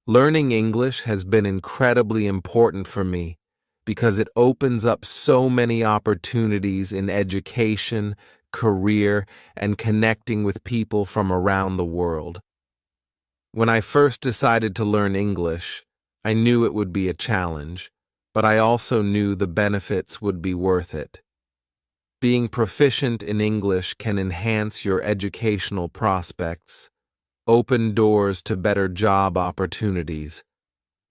Learning English has been incredibly important for me because it opens up so many opportunities in education, career, and connecting with people from around the world. When I first decided to learn English, I knew it would be a challenge, but I also knew the benefits would be worth it. Being proficient in English can enhance your educational prospects, open doors to better job opportunities,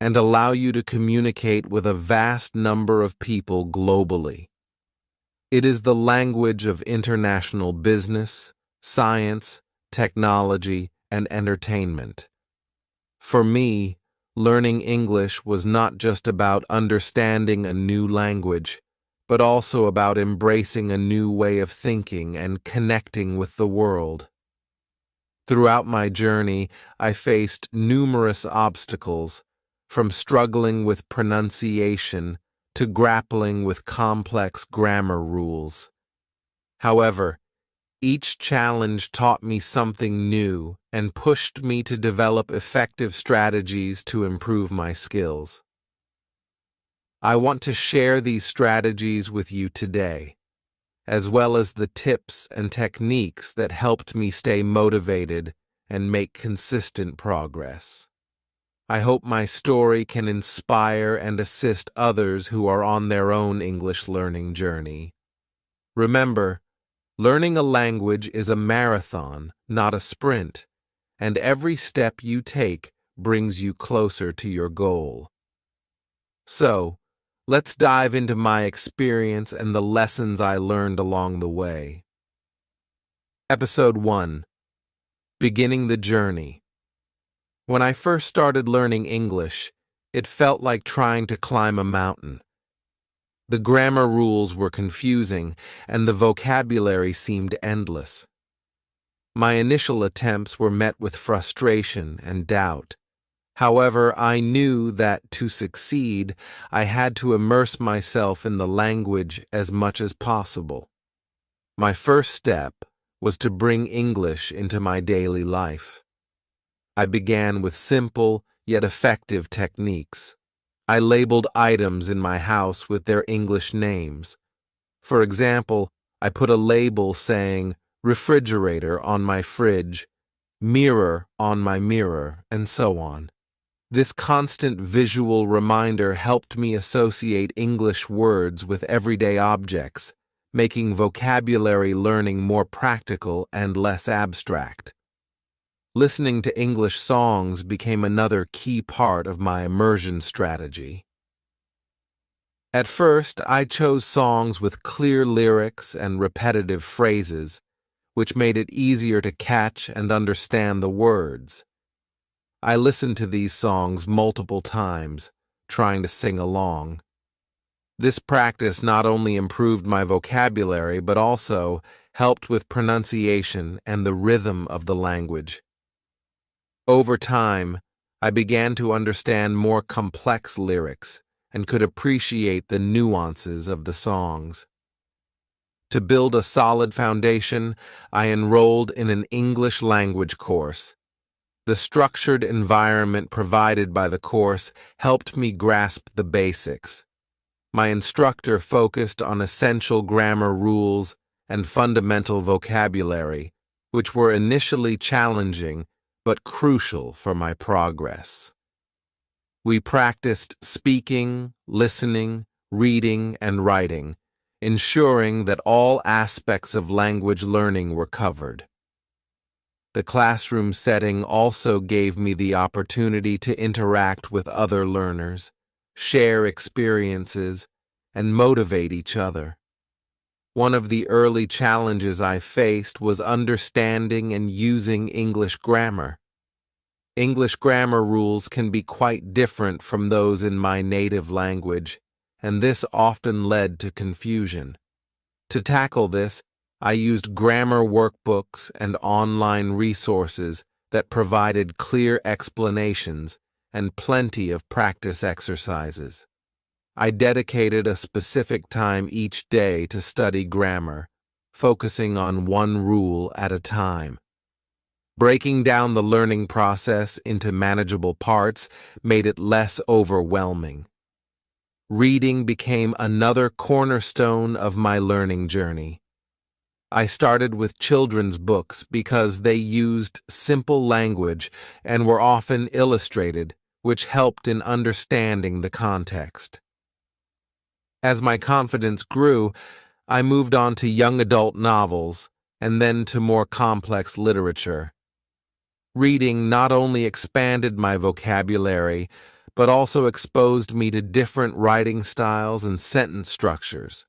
and allow you to communicate with a vast number of people globally. It is the language of international business, science, technology, and entertainment. For me, learning English was not just about understanding a new language, but also about embracing a new way of thinking and connecting with the world. Throughout my journey, I faced numerous obstacles, from struggling with pronunciation to grappling with complex grammar rules. However, each challenge taught me something new and pushed me to develop effective strategies to improve my skills. I want to share these strategies with you today, as well as the tips and techniques that helped me stay motivated and make consistent progress. I hope my story can inspire and assist others who are on their own English learning journey. Remember, learning a language is a marathon, not a sprint, and every step you take brings you closer to your goal. So, let's dive into my experience and the lessons I learned along the way. Episode 1: Beginning the Journey. When I first started learning English, it felt like trying to climb a mountain. The grammar rules were confusing, and the vocabulary seemed endless. My initial attempts were met with frustration and doubt. However, I knew that to succeed, I had to immerse myself in the language as much as possible. My first step was to bring English into my daily life. I began with simple yet effective techniques. I labeled items in my house with their English names. For example, I put a label saying refrigerator on my fridge, mirror on my mirror, and so on. This constant visual reminder helped me associate English words with everyday objects, making vocabulary learning more practical and less abstract. Listening to English songs became another key part of my immersion strategy. At first, I chose songs with clear lyrics and repetitive phrases, which made it easier to catch and understand the words. I listened to these songs multiple times, trying to sing along. This practice not only improved my vocabulary, but also helped with pronunciation and the rhythm of the language. Over time, I began to understand more complex lyrics and could appreciate the nuances of the songs. To build a solid foundation, I enrolled in an English language course. The structured environment provided by the course helped me grasp the basics. My instructor focused on essential grammar rules and fundamental vocabulary, which were initially challenging but crucial for my progress. We practiced speaking, listening, reading, and writing, ensuring that all aspects of language learning were covered. The classroom setting also gave me the opportunity to interact with other learners, share experiences, and motivate each other. One of the early challenges I faced was understanding and using English grammar. English grammar rules can be quite different from those in my native language, and this often led to confusion. To tackle this, I used grammar workbooks and online resources that provided clear explanations and plenty of practice exercises. I dedicated a specific time each day to study grammar, focusing on one rule at a time. Breaking down the learning process into manageable parts made it less overwhelming. Reading became another cornerstone of my learning journey. I started with children's books because they used simple language and were often illustrated, which helped in understanding the context. As my confidence grew, I moved on to young adult novels and then to more complex literature. Reading not only expanded my vocabulary, but also exposed me to different writing styles and sentence structures.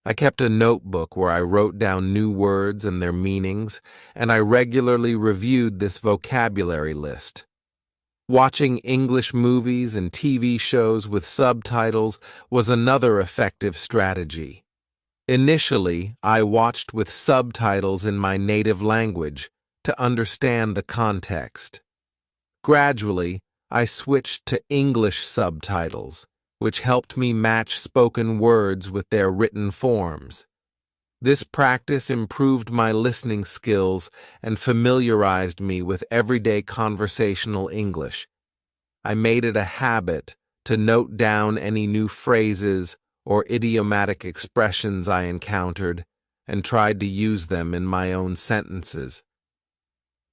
I kept a notebook where I wrote down new words and their meanings, and I regularly reviewed this vocabulary list. Watching English movies and TV shows with subtitles was another effective strategy. Initially, I watched with subtitles in my native language to understand the context. Gradually, I switched to English subtitles, which helped me match spoken words with their written forms. This practice improved my listening skills and familiarized me with everyday conversational English. I made it a habit to note down any new phrases or idiomatic expressions I encountered and tried to use them in my own sentences.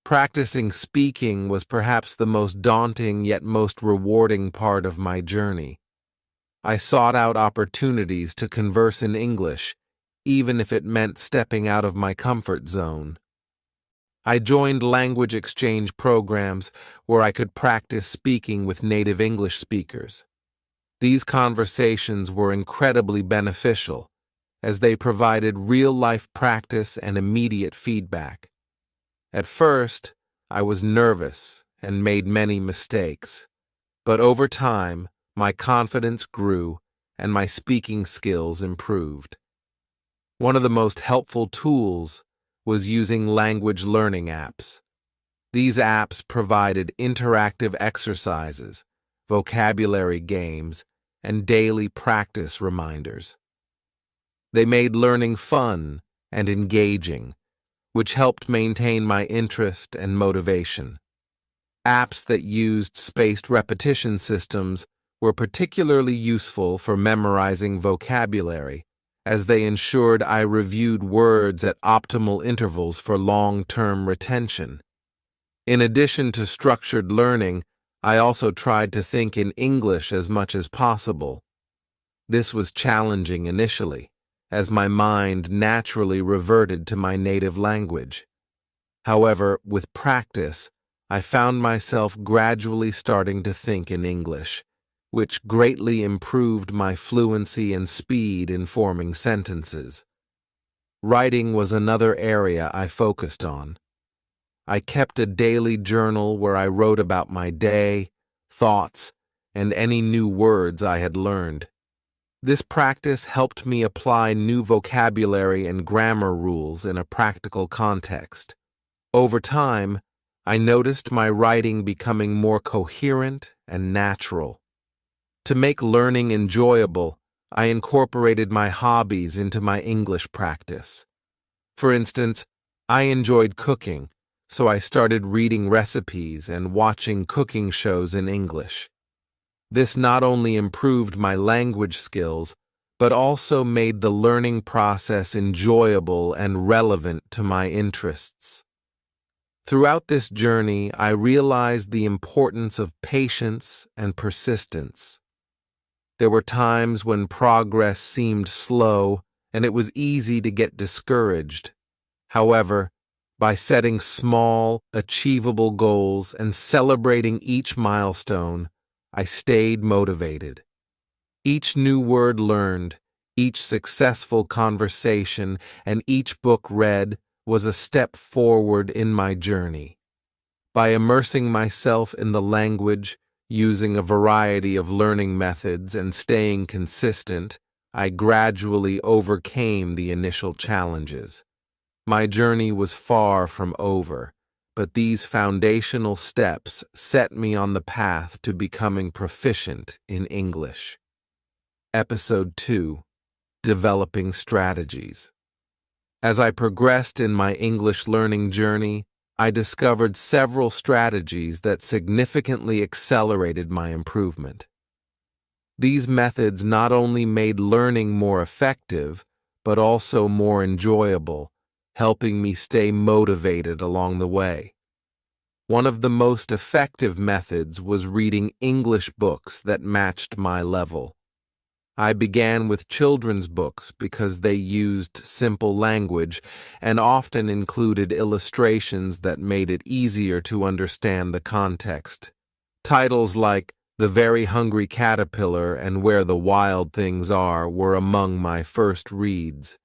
Practicing speaking was perhaps the most daunting yet most rewarding part of my journey. I sought out opportunities to converse in English, even if it meant stepping out of my comfort zone. I joined language exchange programs where I could practice speaking with native English speakers. These conversations were incredibly beneficial, as they provided real-life practice and immediate feedback. At first, I was nervous and made many mistakes, but over time, my confidence grew and my speaking skills improved. One of the most helpful tools was using language learning apps. These apps provided interactive exercises, vocabulary games, and daily practice reminders. They made learning fun and engaging, which helped maintain my interest and motivation. Apps that used spaced repetition systems were particularly useful for memorizing vocabulary, as they ensured I reviewed words at optimal intervals for long-term retention. In addition to structured learning, I also tried to think in English as much as possible. This was challenging initially, as my mind naturally reverted to my native language. However, with practice, I found myself gradually starting to think in English, which greatly improved my fluency and speed in forming sentences. Writing was another area I focused on. I kept a daily journal where I wrote about my day, thoughts, and any new words I had learned. This practice helped me apply new vocabulary and grammar rules in a practical context. Over time, I noticed my writing becoming more coherent and natural. To make learning enjoyable, I incorporated my hobbies into my English practice. For instance, I enjoyed cooking, so I started reading recipes and watching cooking shows in English. This not only improved my language skills, but also made the learning process enjoyable and relevant to my interests. Throughout this journey, I realized the importance of patience and persistence. There were times when progress seemed slow, and it was easy to get discouraged. However, by setting small, achievable goals and celebrating each milestone, I stayed motivated. Each new word learned, each successful conversation, and each book read was a step forward in my journey. By immersing myself in the language, using a variety of learning methods, and staying consistent, I gradually overcame the initial challenges. My journey was far from over, but these foundational steps set me on the path to becoming proficient in English. Episode 2: Developing Strategies. As I progressed in my English learning journey, I discovered several strategies that significantly accelerated my improvement. These methods not only made learning more effective, but also more enjoyable, helping me stay motivated along the way. One of the most effective methods was reading English books that matched my level. I began with children's books because they used simple language and often included illustrations that made it easier to understand the context. Titles like The Very Hungry Caterpillar and Where the Wild Things Are were among my first reads.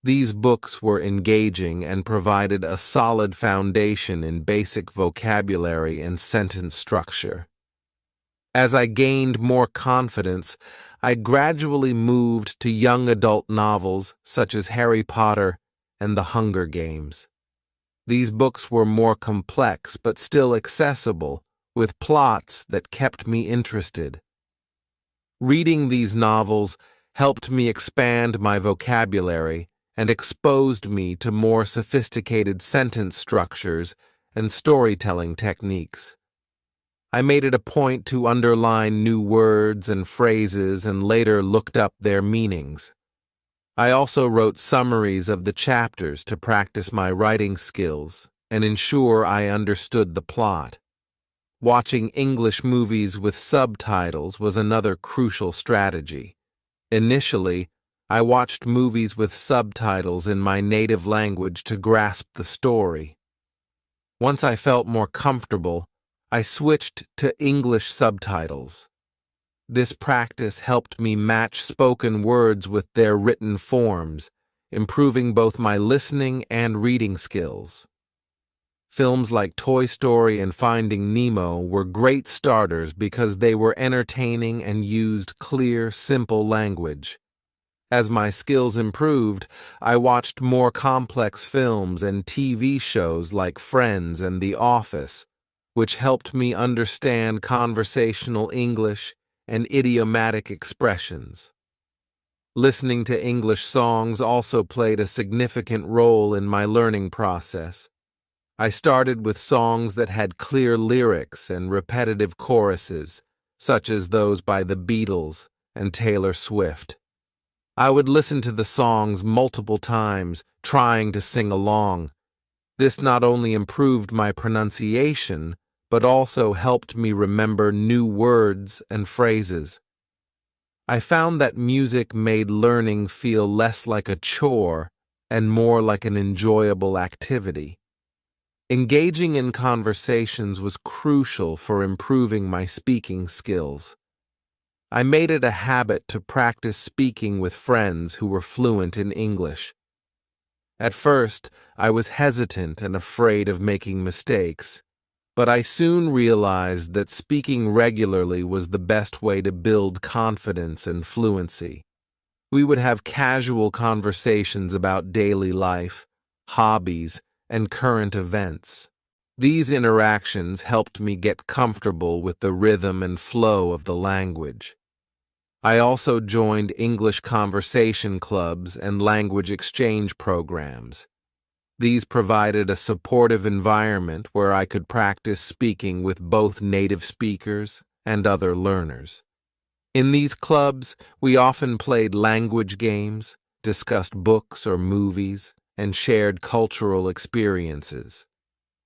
These books were engaging and provided a solid foundation in basic vocabulary and sentence structure. As I gained more confidence, I gradually moved to young adult novels such as Harry Potter and The Hunger Games. These books were more complex but still accessible, with plots that kept me interested. Reading these novels helped me expand my vocabulary and exposed me to more sophisticated sentence structures and storytelling techniques. I made it a point to underline new words and phrases and later looked up their meanings. I also wrote summaries of the chapters to practice my writing skills and ensure I understood the plot. Watching English movies with subtitles was another crucial strategy. Initially, I watched movies with subtitles in my native language to grasp the story. Once I felt more comfortable, I switched to English subtitles. This practice helped me match spoken words with their written forms, improving both my listening and reading skills. Films like Toy Story and Finding Nemo were great starters because they were entertaining and used clear, simple language. As my skills improved, I watched more complex films and TV shows like Friends and The Office, which helped me understand conversational English and idiomatic expressions. Listening to English songs also played a significant role in my learning process. I started with songs that had clear lyrics and repetitive choruses, such as those by the Beatles and Taylor Swift. I would listen to the songs multiple times, trying to sing along. This not only improved my pronunciation, but also helped me remember new words and phrases. I found that music made learning feel less like a chore and more like an enjoyable activity. Engaging in conversations was crucial for improving my speaking skills. I made it a habit to practice speaking with friends who were fluent in English. At first, I was hesitant and afraid of making mistakes, but I soon realized that speaking regularly was the best way to build confidence and fluency. We would have casual conversations about daily life, hobbies, and current events. These interactions helped me get comfortable with the rhythm and flow of the language. I also joined English conversation clubs and language exchange programs. These provided a supportive environment where I could practice speaking with both native speakers and other learners. In these clubs, we often played language games, discussed books or movies, and shared cultural experiences.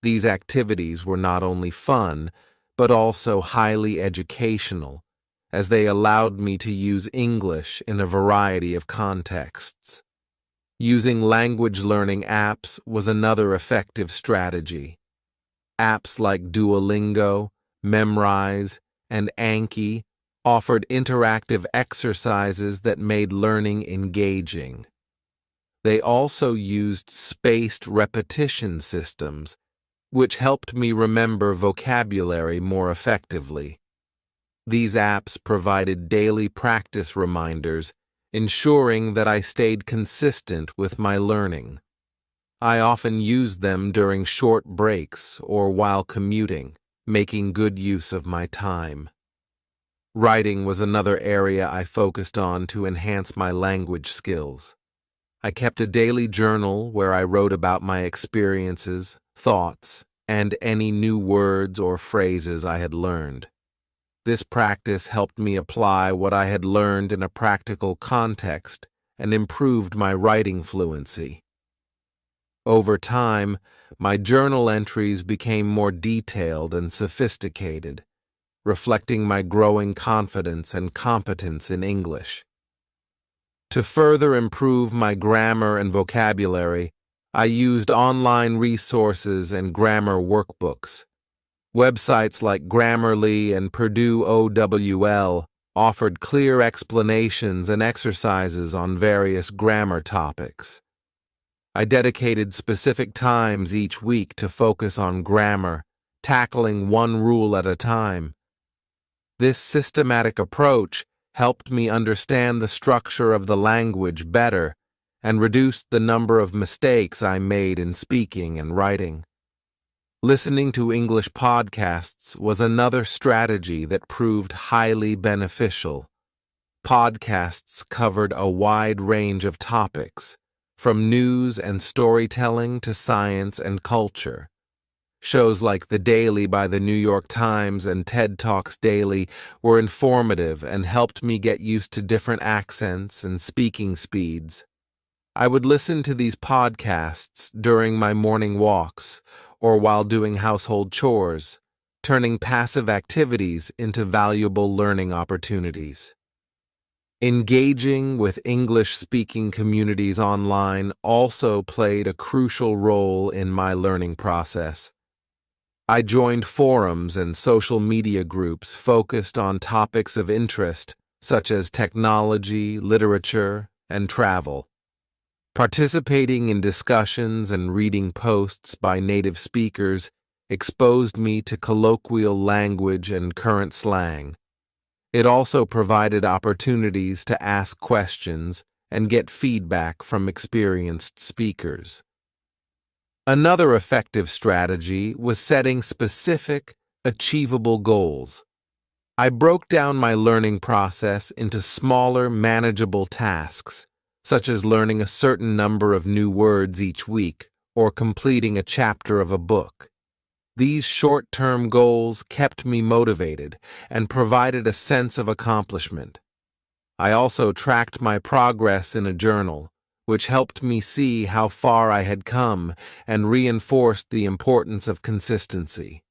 These activities were not only fun, but also highly educational, as they allowed me to use English in a variety of contexts. Using language learning apps was another effective strategy. Apps like Duolingo, Memrise, and Anki offered interactive exercises that made learning engaging. They also used spaced repetition systems, which helped me remember vocabulary more effectively. These apps provided daily practice reminders, ensuring that I stayed consistent with my learning. I often used them during short breaks or while commuting, making good use of my time. Writing was another area I focused on to enhance my language skills. I kept a daily journal where I wrote about my experiences, thoughts, and any new words or phrases I had learned. This practice helped me apply what I had learned in a practical context and improved my writing fluency. Over time, my journal entries became more detailed and sophisticated, reflecting my growing confidence and competence in English. To further improve my grammar and vocabulary, I used online resources and grammar workbooks. Websites like Grammarly and Purdue OWL offered clear explanations and exercises on various grammar topics. I dedicated specific times each week to focus on grammar, tackling one rule at a time. This systematic approach helped me understand the structure of the language better and reduced the number of mistakes I made in speaking and writing. Listening to English podcasts was another strategy that proved highly beneficial. Podcasts covered a wide range of topics, from news and storytelling to science and culture. Shows like The Daily by the New York Times and TED Talks Daily were informative and helped me get used to different accents and speaking speeds. I would listen to these podcasts during my morning walks or while doing household chores, turning passive activities into valuable learning opportunities. Engaging with English-speaking communities online also played a crucial role in my learning process. I joined forums and social media groups focused on topics of interest, such as technology, literature, and travel. Participating in discussions and reading posts by native speakers exposed me to colloquial language and current slang. It also provided opportunities to ask questions and get feedback from experienced speakers. Another effective strategy was setting specific, achievable goals. I broke down my learning process into smaller, manageable tasks, such as learning a certain number of new words each week or completing a chapter of a book. These short-term goals kept me motivated and provided a sense of accomplishment. I also tracked my progress in a journal, which helped me see how far I had come and reinforced the importance of consistency.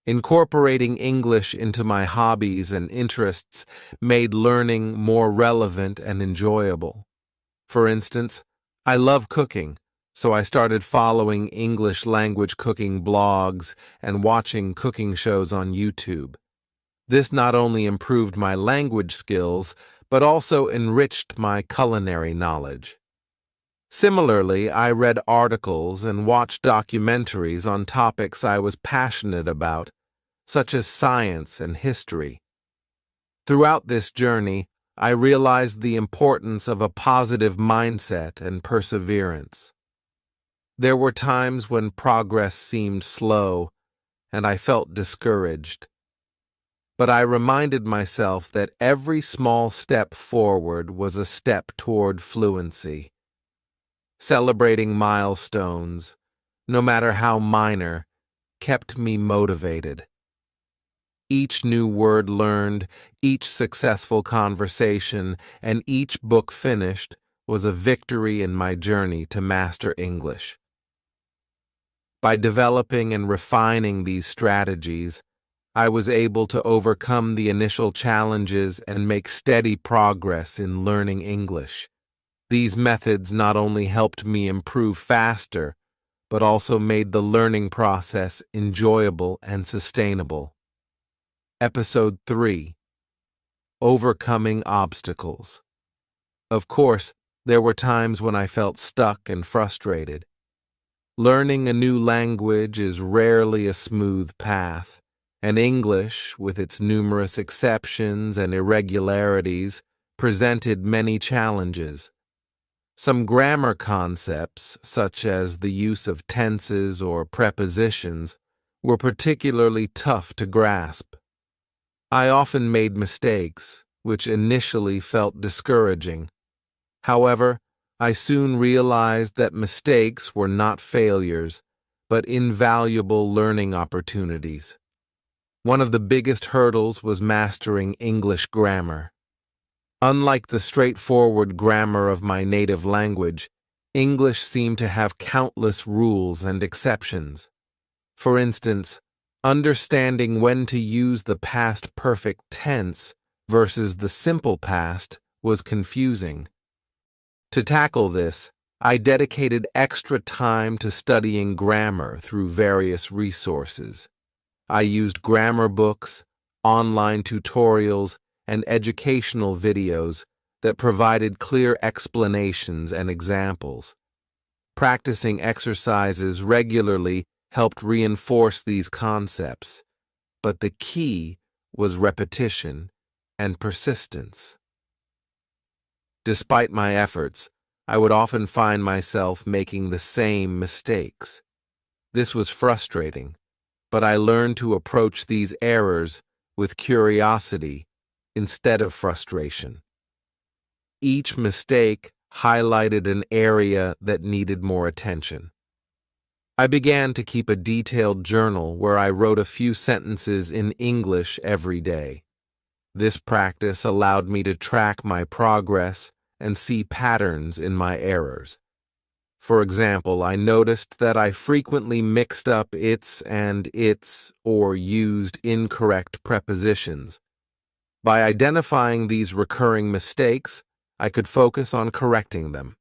Incorporating English into my hobbies and interests made learning more relevant and enjoyable. For instance, I love cooking, so I started following English language cooking blogs and watching cooking shows on YouTube. This not only improved my language skills, but also enriched my culinary knowledge. Similarly, I read articles and watched documentaries on topics I was passionate about, such as science and history. Throughout this journey, I realized the importance of a positive mindset and perseverance. There were times when progress seemed slow, and I felt discouraged. But I reminded myself that every small step forward was a step toward fluency. Celebrating milestones, no matter how minor, kept me motivated. Each new word learned, each successful conversation, and each book finished was a victory in my journey to master English. By developing and refining these strategies, I was able to overcome the initial challenges and make steady progress in learning English. These methods not only helped me improve faster, but also made the learning process enjoyable and sustainable. Episode 3: Overcoming Obstacles. Of course, there were times when I felt stuck and frustrated. Learning a new language is rarely a smooth path, and English, with its numerous exceptions and irregularities, presented many challenges. Some grammar concepts, such as the use of tenses or prepositions, were particularly tough to grasp. I often made mistakes, which initially felt discouraging. However, I soon realized that mistakes were not failures, but invaluable learning opportunities. One of the biggest hurdles was mastering English grammar. Unlike the straightforward grammar of my native language, English seemed to have countless rules and exceptions. For instance, understanding when to use the past perfect tense versus the simple past was confusing. To tackle this, I dedicated extra time to studying grammar through various resources. I used grammar books, online tutorials, and educational videos that provided clear explanations and examples. Practicing exercises regularly helped reinforce these concepts, but the key was repetition and persistence. Despite my efforts, I would often find myself making the same mistakes. This was frustrating, but I learned to approach these errors with curiosity instead of frustration. Each mistake highlighted an area that needed more attention. I began to keep a detailed journal where I wrote a few sentences in English every day. This practice allowed me to track my progress and see patterns in my errors. For example, I noticed that I frequently mixed up its and its or used incorrect prepositions. By identifying these recurring mistakes, I could focus on correcting them.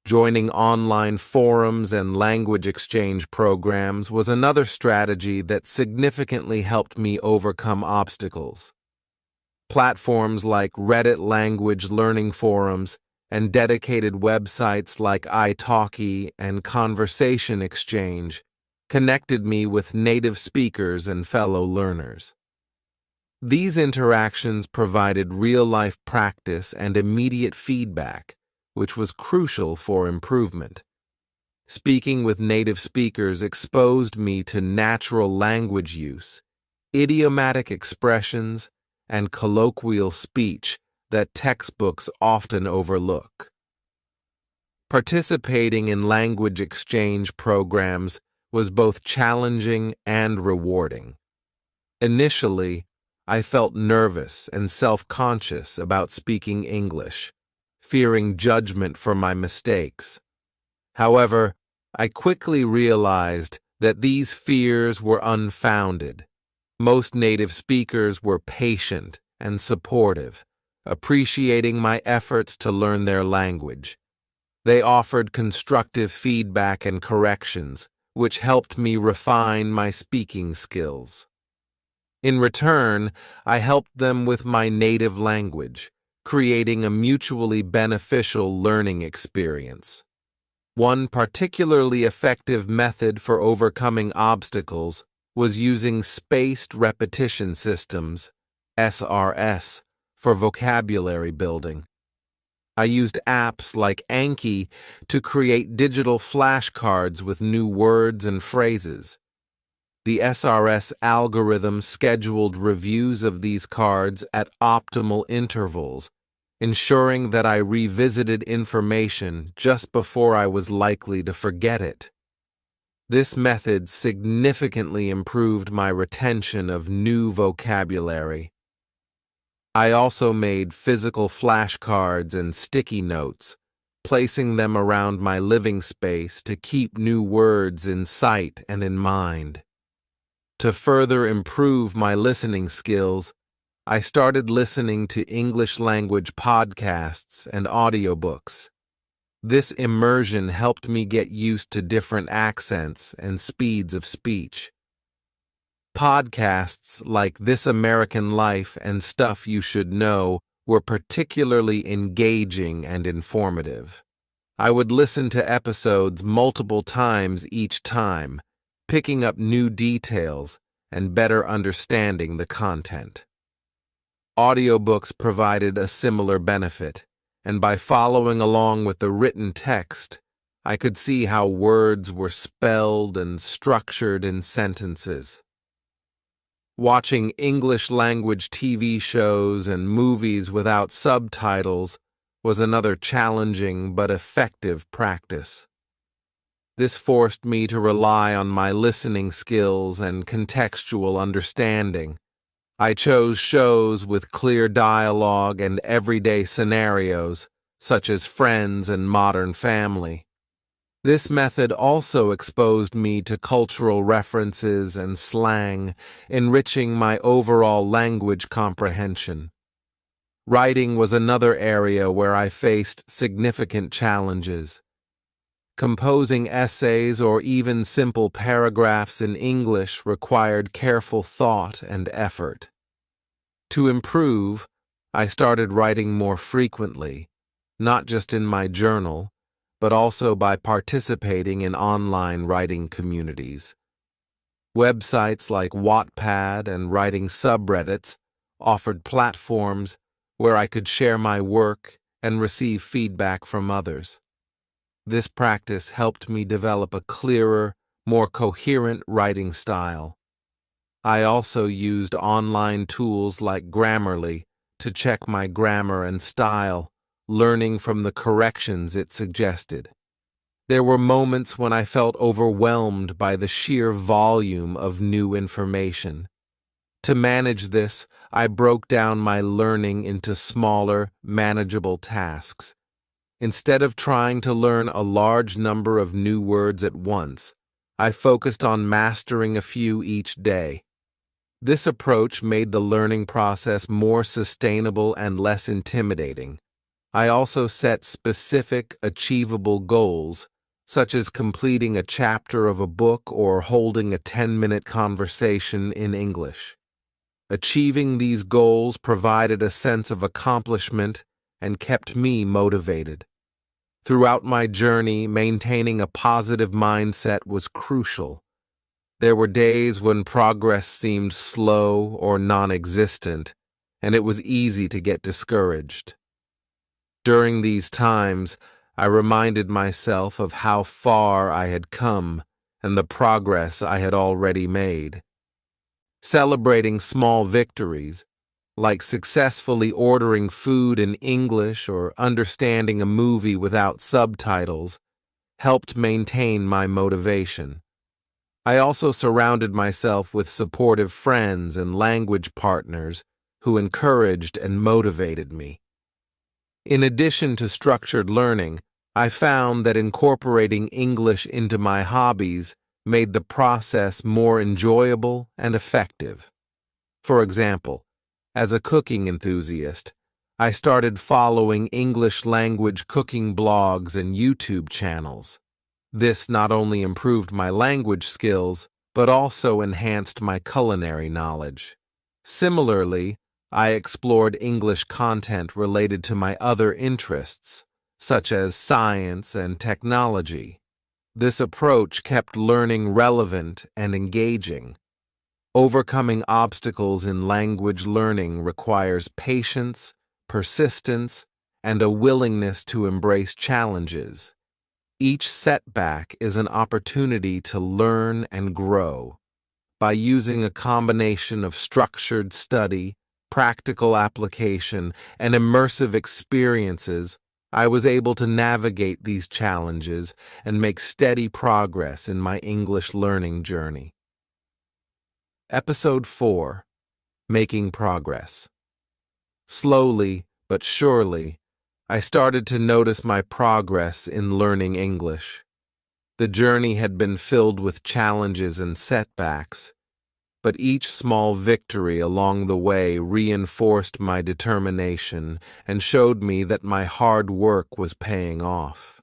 Joining online forums and language exchange programs was another strategy that significantly helped me overcome obstacles. Platforms like Reddit language learning forums and dedicated websites like italki and Conversation Exchange connected me with native speakers and fellow learners. These interactions provided real-life practice and immediate feedback, which was crucial for improvement. Speaking with native speakers exposed me to natural language use, idiomatic expressions, and colloquial speech that textbooks often overlook. Participating in language exchange programs was both challenging and rewarding. Initially, I felt nervous and self-conscious about speaking English, fearing judgment for my mistakes. However, I quickly realized that these fears were unfounded. Most native speakers were patient and supportive, appreciating my efforts to learn their language. They offered constructive feedback and corrections, which helped me refine my speaking skills. In return, I helped them with my native language, creating a mutually beneficial learning experience. One particularly effective method for overcoming obstacles was using spaced repetition systems, SRS, for vocabulary building. I used apps like Anki to create digital flashcards with new words and phrases. The SRS algorithm scheduled reviews of these cards at optimal intervals, ensuring that I revisited information just before I was likely to forget it. This method significantly improved my retention of new vocabulary. I also made physical flashcards and sticky notes, placing them around my living space to keep new words in sight and in mind. To further improve my listening skills, I started listening to English language podcasts and audiobooks. This immersion helped me get used to different accents and speeds of speech. Podcasts like This American Life and Stuff You Should Know were particularly engaging and informative. I would listen to episodes multiple times each time, picking up new details and better understanding the content. Audiobooks provided a similar benefit, and by following along with the written text, I could see how words were spelled and structured in sentences. Watching English language TV shows and movies without subtitles was another challenging but effective practice. This forced me to rely on my listening skills and contextual understanding. I chose shows with clear dialogue and everyday scenarios, such as Friends and Modern Family. This method also exposed me to cultural references and slang, enriching my overall language comprehension. Writing was another area where I faced significant challenges. Composing essays or even simple paragraphs in English required careful thought and effort. To improve, I started writing more frequently, not just in my journal, but also by participating in online writing communities. Websites like Wattpad and writing subreddits offered platforms where I could share my work and receive feedback from others. This practice helped me develop a clearer, more coherent writing style. I also used online tools like Grammarly to check my grammar and style, learning from the corrections it suggested. There were moments when I felt overwhelmed by the sheer volume of new information. To manage this, I broke down my learning into smaller, manageable tasks. Instead of trying to learn a large number of new words at once, I focused on mastering a few each day. This approach made the learning process more sustainable and less intimidating. I also set specific, achievable goals, such as completing a chapter of a book or holding a 10-minute conversation in English. Achieving these goals provided a sense of accomplishment and kept me motivated. Throughout my journey, maintaining a positive mindset was crucial. There were days when progress seemed slow or non-existent, and it was easy to get discouraged. During these times, I reminded myself of how far I had come and the progress I had already made. Celebrating small victories, like successfully ordering food in English or understanding a movie without subtitles, helped maintain my motivation. I also surrounded myself with supportive friends and language partners who encouraged and motivated me. In addition to structured learning, I found that incorporating English into my hobbies made the process more enjoyable and effective. For example, as a cooking enthusiast, I started following English language cooking blogs and YouTube channels. This not only improved my language skills, but also enhanced my culinary knowledge. Similarly, I explored English content related to my other interests, such as science and technology. This approach kept learning relevant and engaging. Overcoming obstacles in language learning requires patience, persistence, and a willingness to embrace challenges. Each setback is an opportunity to learn and grow. By using a combination of structured study, practical application, and immersive experiences, I was able to navigate these challenges and make steady progress in my English learning journey. Episode 4: Making Progress. Slowly but surely, I started to notice my progress in learning English. The journey had been filled with challenges and setbacks, but each small victory along the way reinforced my determination and showed me that my hard work was paying off.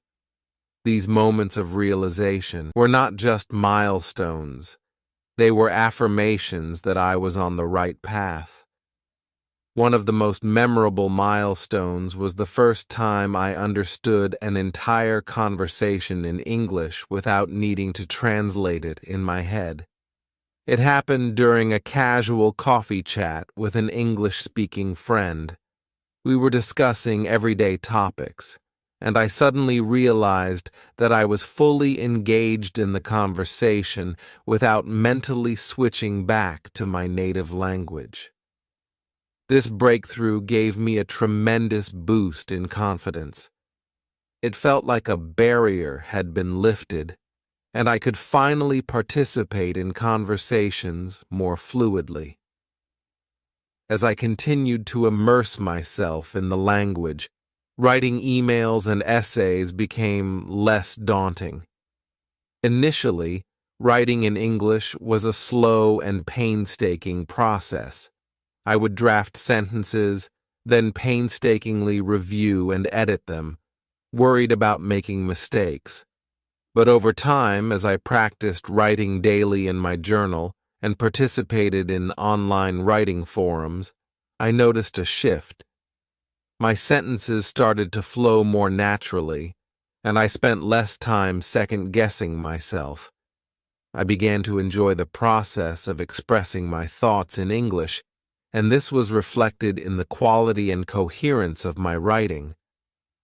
These moments of realization were not just milestones, they were affirmations that I was on the right path. One of the most memorable milestones was the first time I understood an entire conversation in English without needing to translate it in my head. It happened during a casual coffee chat with an English-speaking friend. We were discussing everyday topics, and I suddenly realized that I was fully engaged in the conversation without mentally switching back to my native language. This breakthrough gave me a tremendous boost in confidence. It felt like a barrier had been lifted, and I could finally participate in conversations more fluidly. As I continued to immerse myself in the language, writing emails and essays became less daunting. Initially, writing in English was a slow and painstaking process. I would draft sentences, then painstakingly review and edit them, worried about making mistakes. But over time, as I practiced writing daily in my journal and participated in online writing forums, I noticed a shift. My sentences started to flow more naturally, and I spent less time second-guessing myself. I began to enjoy the process of expressing my thoughts in English, and this was reflected in the quality and coherence of my writing.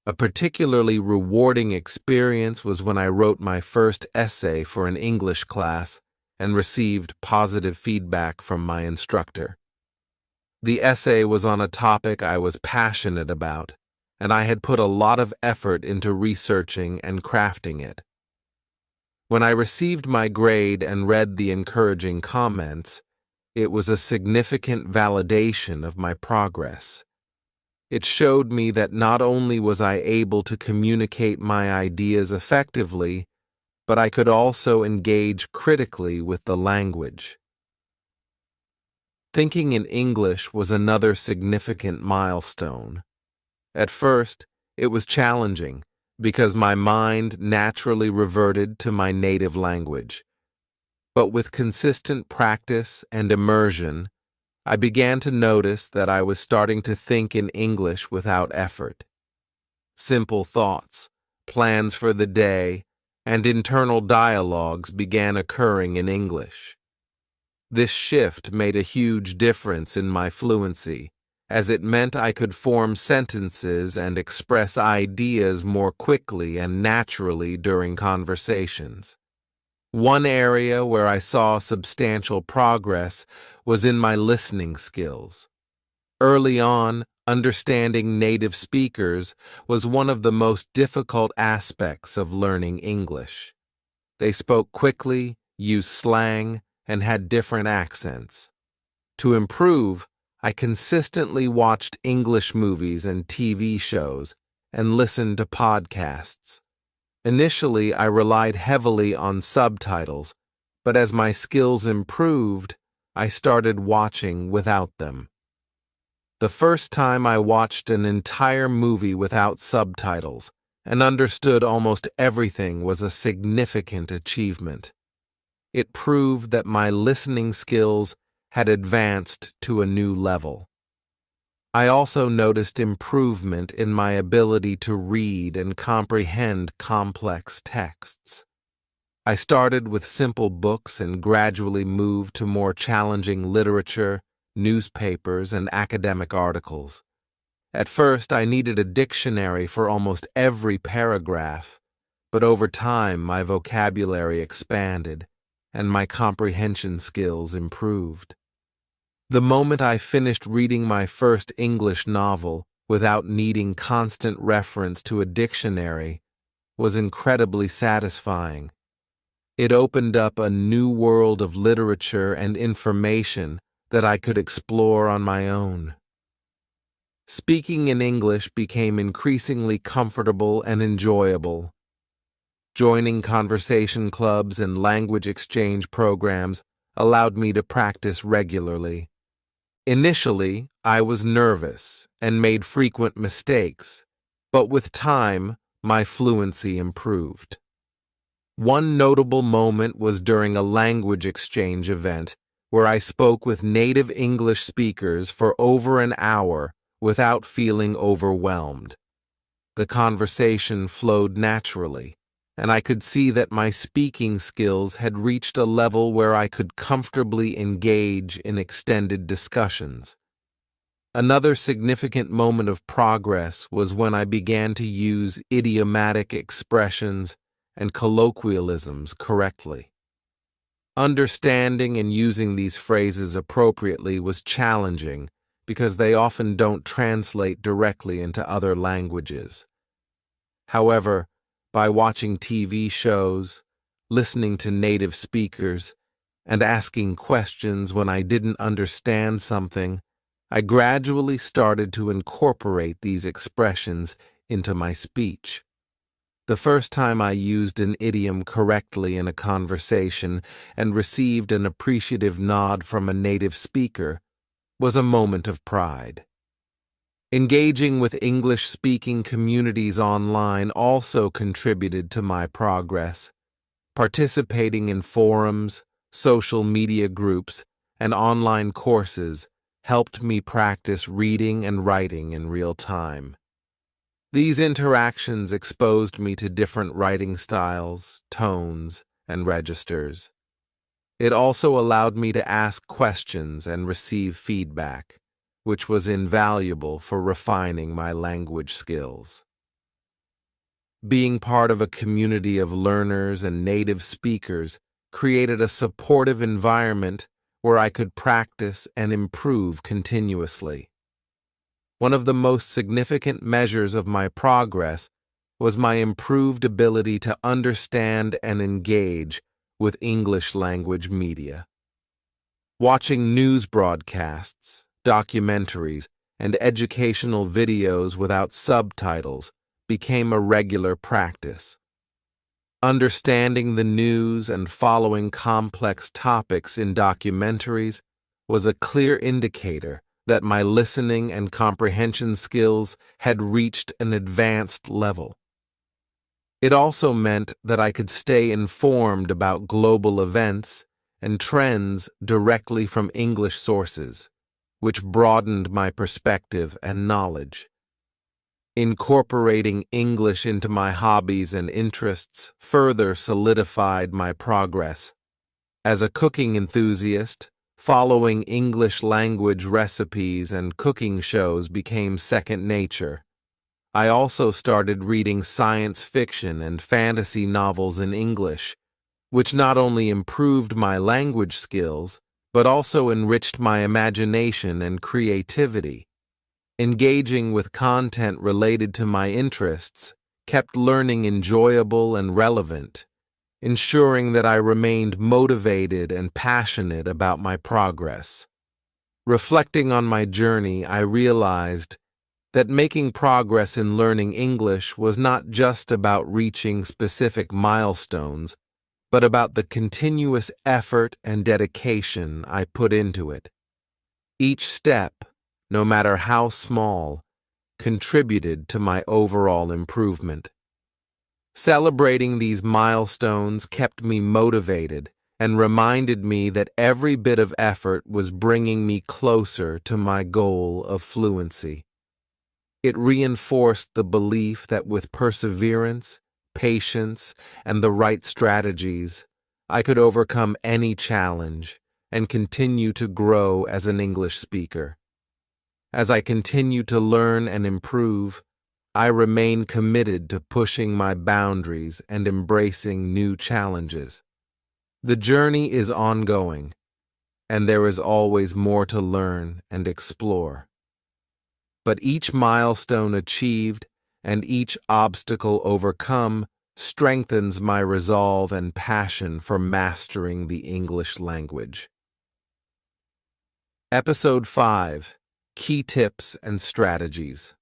A particularly rewarding experience was when I wrote my first essay for an English class and received positive feedback from my instructor. The essay was on a topic I was passionate about, and I had put a lot of effort into researching and crafting it. When I received my grade and read the encouraging comments, it was a significant validation of my progress. It showed me that not only was I able to communicate my ideas effectively, but I could also engage critically with the language. Thinking in English was another significant milestone. At first, it was challenging because my mind naturally reverted to my native language. But with consistent practice and immersion, I began to notice that I was starting to think in English without effort. Simple thoughts, plans for the day, and internal dialogues began occurring in English. This shift made a huge difference in my fluency, as it meant I could form sentences and express ideas more quickly and naturally during conversations. One area where I saw substantial progress was in my listening skills. Early on, understanding native speakers was one of the most difficult aspects of learning English. They spoke quickly, used slang, and had different accents. To improve, I consistently watched English movies and TV shows and listened to podcasts. Initially, I relied heavily on subtitles, but as my skills improved, I started watching without them. The first time I watched an entire movie without subtitles and understood almost everything was a significant achievement. It proved that my listening skills had advanced to a new level. I also noticed improvement in my ability to read and comprehend complex texts. I started with simple books and gradually moved to more challenging literature, newspapers, and academic articles. At first, I needed a dictionary for almost every paragraph, but over time my vocabulary expanded and my comprehension skills improved. The moment I finished reading my first English novel without needing constant reference to a dictionary was incredibly satisfying. It opened up a new world of literature and information that I could explore on my own. Speaking in English became increasingly comfortable and enjoyable. Joining conversation clubs and language exchange programs allowed me to practice regularly. Initially, I was nervous and made frequent mistakes, but with time, my fluency improved. One notable moment was during a language exchange event where I spoke with native English speakers for over an hour without feeling overwhelmed. The conversation flowed naturally, and I could see that my speaking skills had reached a level where I could comfortably engage in extended discussions. Another significant moment of progress was when I began to use idiomatic expressions and colloquialisms correctly. Understanding and using these phrases appropriately was challenging because they often don't translate directly into other languages. However, by watching TV shows, listening to native speakers, and asking questions when I didn't understand something, I gradually started to incorporate these expressions into my speech. The first time I used an idiom correctly in a conversation and received an appreciative nod from a native speaker was a moment of pride. Engaging with English-speaking communities online also contributed to my progress. Participating in forums, social media groups, and online courses helped me practice reading and writing in real time. These interactions exposed me to different writing styles, tones, and registers. It also allowed me to ask questions and receive feedback, which was invaluable for refining my language skills. Being part of a community of learners and native speakers created a supportive environment where I could practice and improve continuously. One of the most significant measures of my progress was my improved ability to understand and engage with English language media. Watching news broadcasts, documentaries, and educational videos without subtitles became a regular practice. Understanding the news and following complex topics in documentaries was a clear indicator that my listening and comprehension skills had reached an advanced level. It also meant that I could stay informed about global events and trends directly from English sources, which broadened my perspective and knowledge. Incorporating English into my hobbies and interests further solidified my progress. As a cooking enthusiast, following English language recipes and cooking shows became second nature. I also started reading science fiction and fantasy novels in English, which not only improved my language skills, but also enriched my imagination and creativity. Engaging with content related to my interests kept learning enjoyable and relevant, ensuring that I remained motivated and passionate about my progress. Reflecting on my journey, I realized that making progress in learning English was not just about reaching specific milestones, but about the continuous effort and dedication I put into it. Each step, no matter how small, contributed to my overall improvement. Celebrating these milestones kept me motivated and reminded me that every bit of effort was bringing me closer to my goal of fluency. It reinforced the belief that with perseverance, patience, and the right strategies, I could overcome any challenge and continue to grow as an English speaker. As I continue to learn and improve, I remain committed to pushing my boundaries and embracing new challenges. The journey is ongoing, and there is always more to learn and explore. But each milestone achieved and each obstacle overcome strengthens my resolve and passion for mastering the English language. Episode 5: Key Tips and Strategies.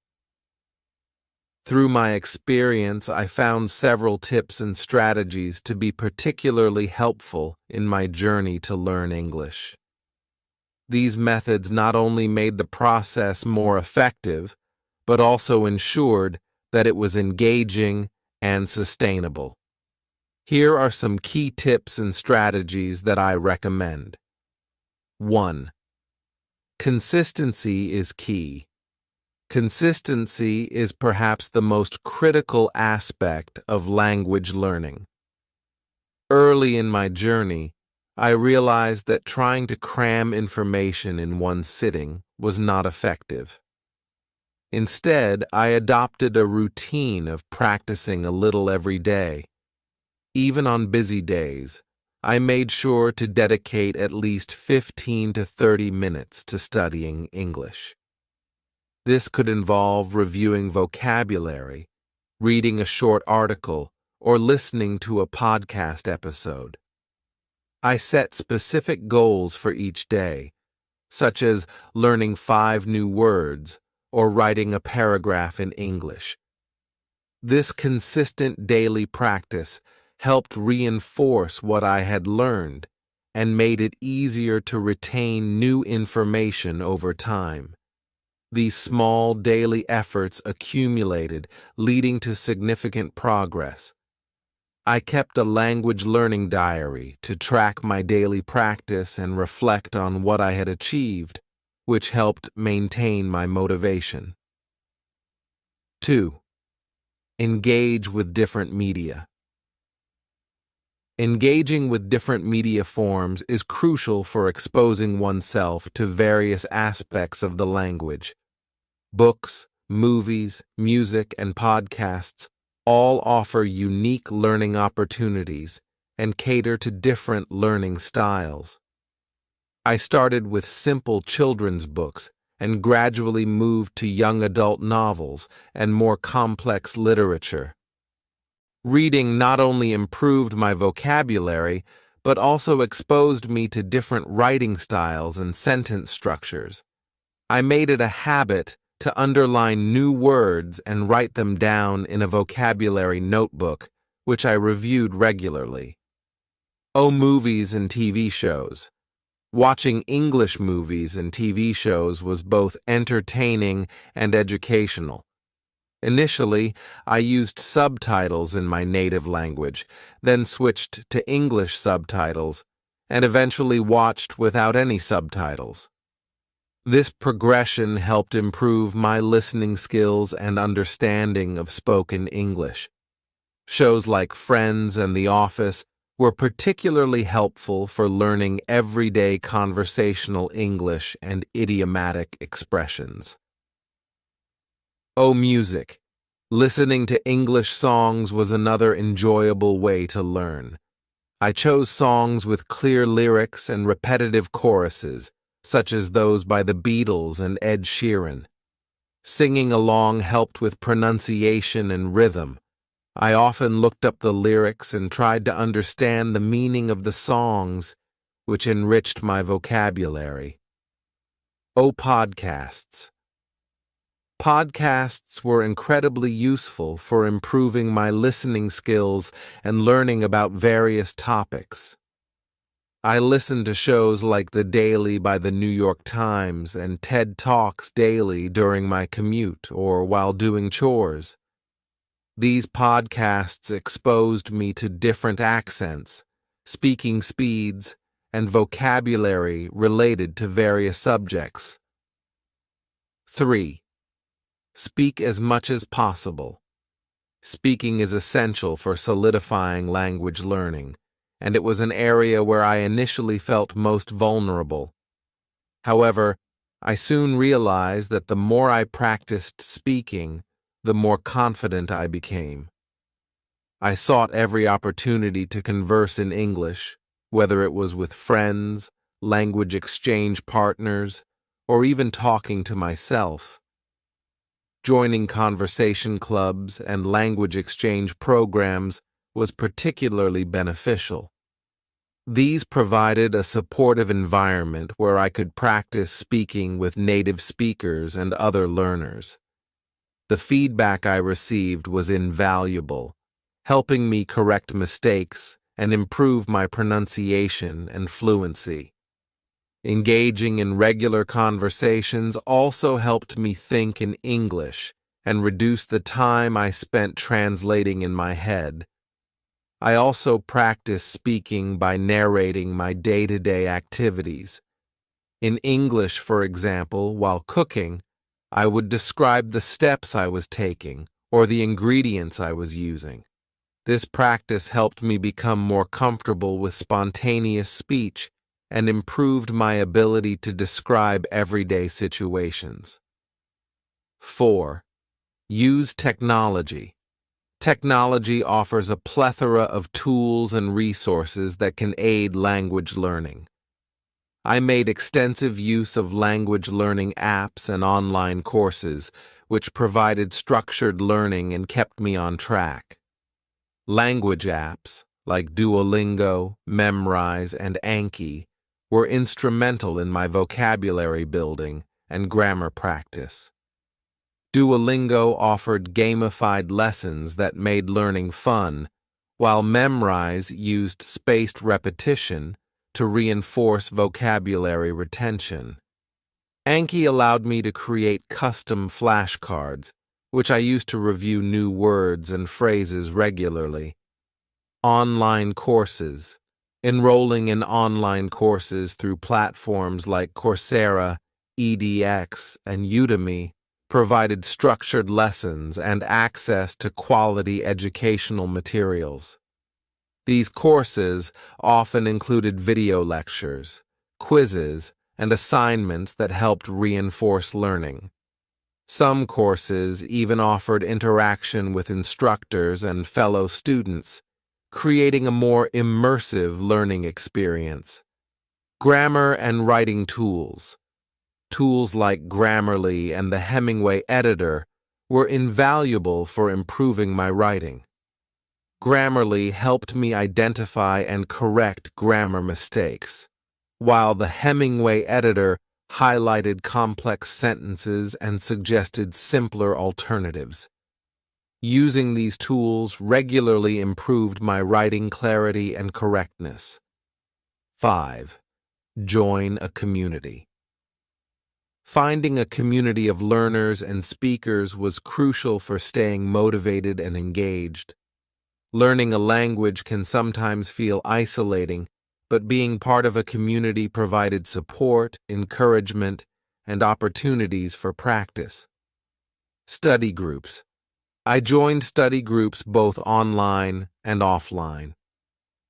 Through my experience, I found several tips and strategies to be particularly helpful in my journey to learn English. These methods not only made the process more effective, but also ensured that it was engaging and sustainable. Here are some key tips and strategies that I recommend. 1. Consistency is key. Consistency is perhaps the most critical aspect of language learning. Early in my journey, I realized that trying to cram information in one sitting was not effective. Instead, I adopted a routine of practicing a little every day. Even on busy days, I made sure to dedicate at least 15 to 30 minutes to studying English. This could involve reviewing vocabulary, reading a short article, or listening to a podcast episode. I set specific goals for each day, such as learning 5 new words or writing a paragraph in English. This consistent daily practice helped reinforce what I had learned and made it easier to retain new information over time. These small daily efforts accumulated, leading to significant progress. I kept a language learning diary to track my daily practice and reflect on what I had achieved, which helped maintain my motivation. 2. Engage with different media. Engaging with different media forms is crucial for exposing oneself to various aspects of the language. Books, movies, music, and podcasts all offer unique learning opportunities and cater to different learning styles. I started with simple children's books and gradually moved to young adult novels and more complex literature. Reading not only improved my vocabulary, but also exposed me to different writing styles and sentence structures. I made it a habit to underline new words and write them down in a vocabulary notebook, which I reviewed regularly. Movies and TV shows. Watching English movies and TV shows was both entertaining and educational. Initially, I used subtitles in my native language, then switched to English subtitles, and eventually watched without any subtitles. This progression helped improve my listening skills and understanding of spoken English. Shows like Friends and The Office were particularly helpful for learning everyday conversational English and idiomatic expressions. Music. Listening to English songs was another enjoyable way to learn. I chose songs with clear lyrics and repetitive choruses, such as those by the Beatles and Ed Sheeran. Singing along helped with pronunciation and rhythm. I often looked up the lyrics and tried to understand the meaning of the songs, which enriched my vocabulary. Podcasts. Podcasts were incredibly useful for improving my listening skills and learning about various topics. I listened to shows like The Daily by the New York Times and TED Talks daily during my commute or while doing chores. These podcasts exposed me to different accents, speaking speeds, and vocabulary related to various subjects. 3. Speak as much as possible. Speaking is essential for solidifying language learning, and it was an area where I initially felt most vulnerable. However, I soon realized that the more I practiced speaking, the more confident I became. I sought every opportunity to converse in English, whether it was with friends, language exchange partners, or even talking to myself. Joining conversation clubs and language exchange programs was particularly beneficial. These provided a supportive environment where I could practice speaking with native speakers and other learners. The feedback I received was invaluable, helping me correct mistakes and improve my pronunciation and fluency. Engaging in regular conversations also helped me think in English and reduce the time I spent translating in my head. I also practiced speaking by narrating my day-to-day activities. In English, for example, while cooking, I would describe the steps I was taking or the ingredients I was using. This practice helped me become more comfortable with spontaneous speech and improved my ability to describe everyday situations. 4. Use technology. Technology offers a plethora of tools and resources that can aid language learning. I made extensive use of language learning apps and online courses, which provided structured learning and kept me on track. Language apps like Duolingo, Memrise, and Anki were instrumental in my vocabulary building and grammar practice. Duolingo offered gamified lessons that made learning fun, while Memrise used spaced repetition to reinforce vocabulary retention. Anki allowed me to create custom flashcards, which I used to review new words and phrases regularly. Online courses. Enrolling in online courses through platforms like Coursera, edX, and Udemy provided structured lessons and access to quality educational materials. These courses often included video lectures, quizzes, and assignments that helped reinforce learning. Some courses even offered interaction with instructors and fellow students, creating a more immersive learning experience. Grammar and writing tools. Tools like Grammarly and the Hemingway editor were invaluable for improving my writing. Grammarly helped me identify and correct grammar mistakes, while the Hemingway editor highlighted complex sentences and suggested simpler alternatives. Using these tools regularly improved my writing clarity and correctness. 5. Join a community. Finding a community of learners and speakers was crucial for staying motivated and engaged. Learning a language can sometimes feel isolating, but being part of a community provided support, encouragement, and opportunities for practice. Study groups. I joined study groups both online and offline.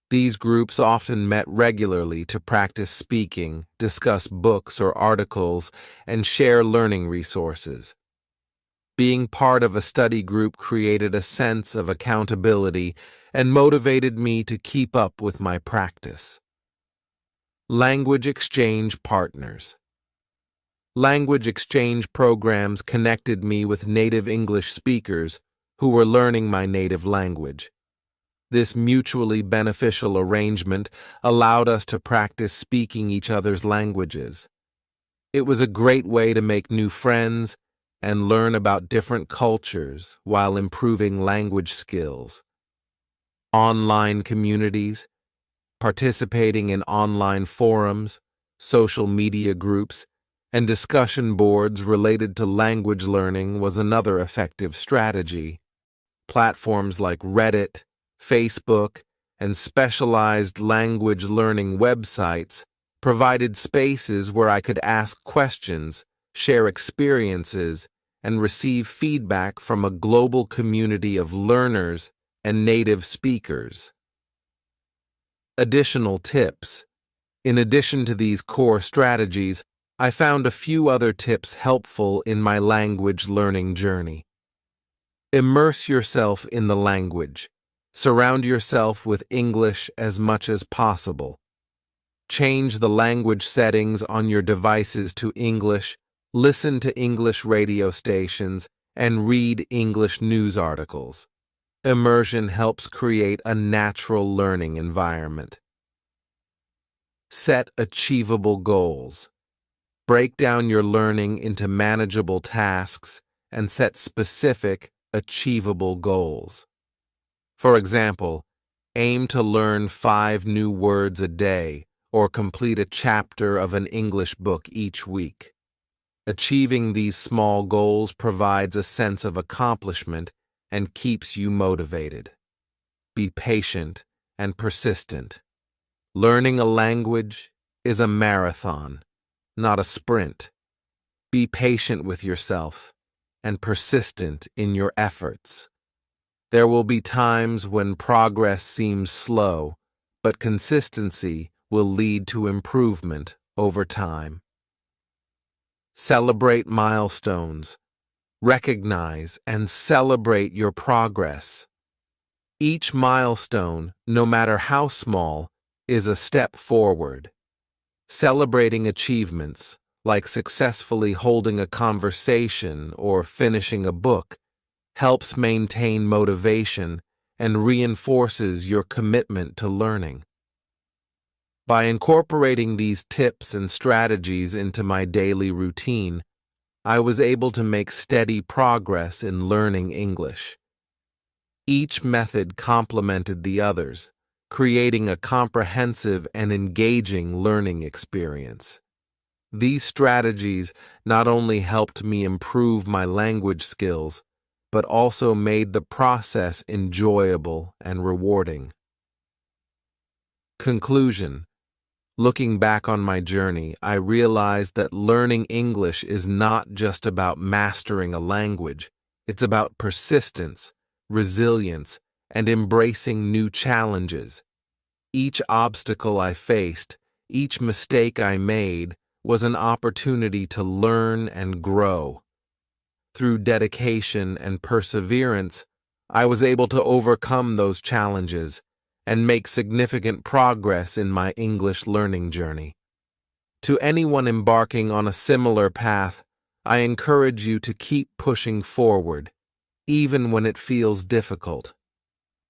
These groups often met regularly to practice speaking, discuss books or articles, and share learning resources. Being part of a study group created a sense of accountability and motivated me to keep up with my practice. Language exchange partners. Language exchange programs connected me with native English speakers who were learning my native language. This mutually beneficial arrangement allowed us to practice speaking each other's languages. It was a great way to make new friends and learn about different cultures while improving language skills. Online communities. Participating in online forums, social media groups, and discussion boards related to language learning was another effective strategy. Platforms like Reddit, Facebook, and specialized language learning websites provided spaces where I could ask questions, share experiences, and receive feedback from a global community of learners and native speakers. Additional tips. In addition to these core strategies, I found a few other tips helpful in my language learning journey. Immerse yourself in the language. Surround yourself with English as much as possible. Change the language settings on your devices to English, listen to English radio stations, and read English news articles. Immersion helps create a natural learning environment. Set achievable goals. Break down your learning into manageable tasks and set specific, achievable goals. For example, aim to learn 5 new words a day or complete a chapter of an English book each week. Achieving these small goals provides a sense of accomplishment and keeps you motivated. Be patient and persistent. Learning a language is a marathon, not a sprint. Be patient with yourself and persistent in your efforts. There will be times when progress seems slow, but consistency will lead to improvement over time. Celebrate milestones. Recognize and celebrate your progress. Each milestone, no matter how small, is a step forward. Celebrating achievements, like successfully holding a conversation or finishing a book, helps maintain motivation and reinforces your commitment to learning. By incorporating these tips and strategies into my daily routine, I was able to make steady progress in learning English. Each method complemented the others, creating a comprehensive and engaging learning experience. These strategies not only helped me improve my language skills, but also made the process enjoyable and rewarding. Conclusion: looking back on my journey, I realized that learning English is not just about mastering a language. It's about persistence, resilience, and embracing new challenges. Each obstacle I faced, each mistake I made, was an opportunity to learn and grow. Through dedication and perseverance, I was able to overcome those challenges and make significant progress in my English learning journey. To anyone embarking on a similar path, I encourage you to keep pushing forward, even when it feels difficult.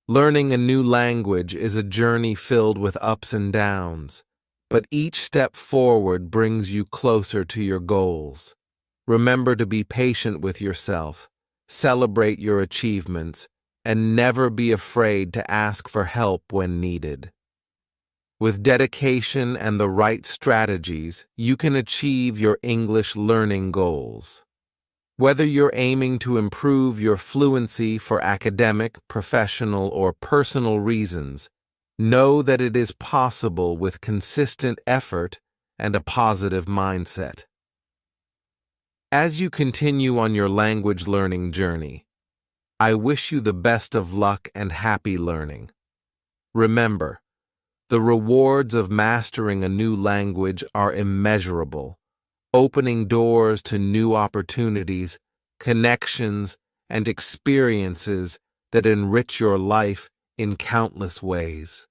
Learning a new language is a journey filled with ups and downs, but each step forward brings you closer to your goals. Remember to be patient with yourself, celebrate your achievements, and never be afraid to ask for help when needed. With dedication and the right strategies, you can achieve your English learning goals. Whether you're aiming to improve your fluency for academic, professional, or personal reasons, know that it is possible with consistent effort and a positive mindset. As you continue on your language learning journey, I wish you the best of luck and happy learning. Remember, the rewards of mastering a new language are immeasurable, opening doors to new opportunities, connections, and experiences that enrich your life in countless ways.